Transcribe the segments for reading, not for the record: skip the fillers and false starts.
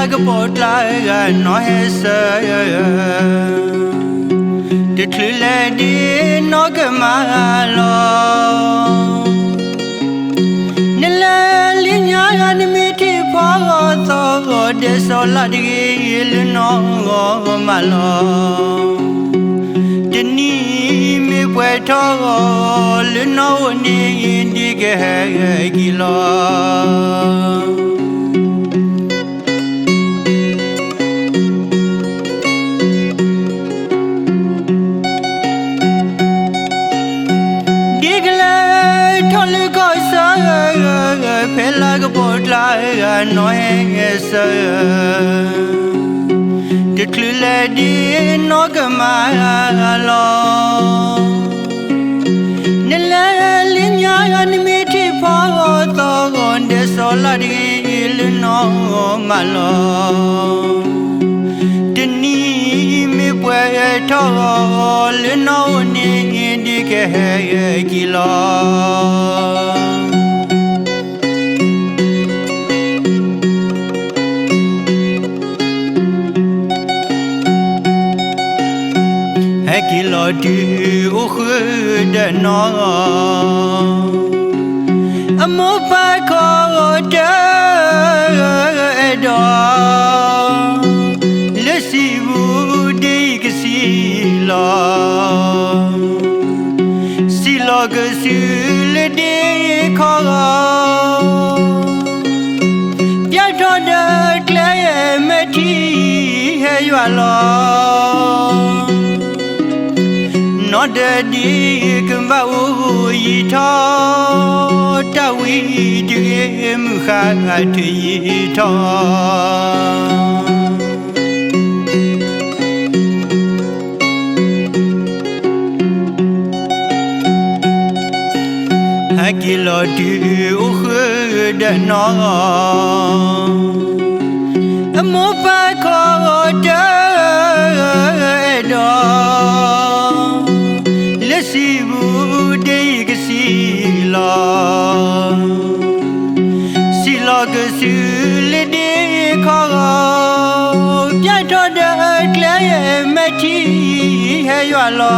like a boat like no hesitation. The true lady no gamalo. Nilalinya animiti pogo de soladi no malo. The knee me pueto no ni indigelo. Feel like a boat like no answer. The clue lady no gamalo. Nilalinya animiti pogo on the soladi no malo. The knee me pueto no ni indicelo. Kilo di ukhde no amo pa ko de do le si bu de silo ke le de ko pya tho de clay me thi he ywa lo not the dig about it all, that we do him had it all. I kill or do the no. A more back or Silo ke sule de ko pya tho de clay me thi he ywa lo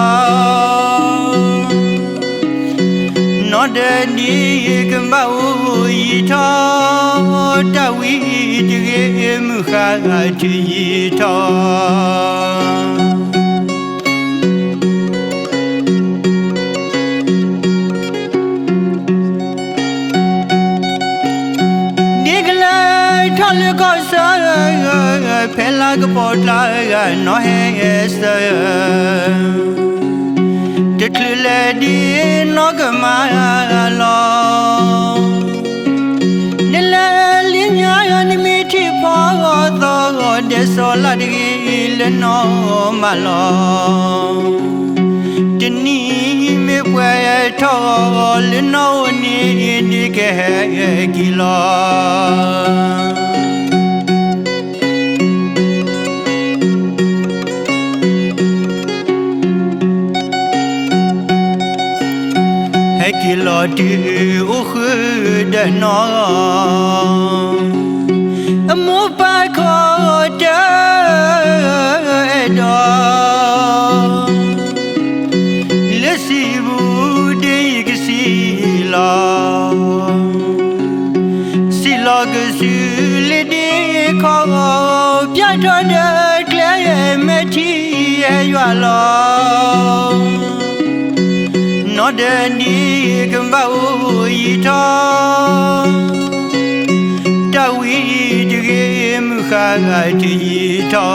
no de ni ke ba u yi tho ta wi de mu kha thi tho Feel like a boat like no hesitation. The true lady no gamalo. Nilalinya animiti pogo de soladi no malo. The knee me pueto no ni indigelo. Kilo di ukhde no amo pa ko de do le si bu de silo ke sule de ko pya tho de clay me thi ywa lo no de ni gamba yi tho ta wi de mu kha ti tho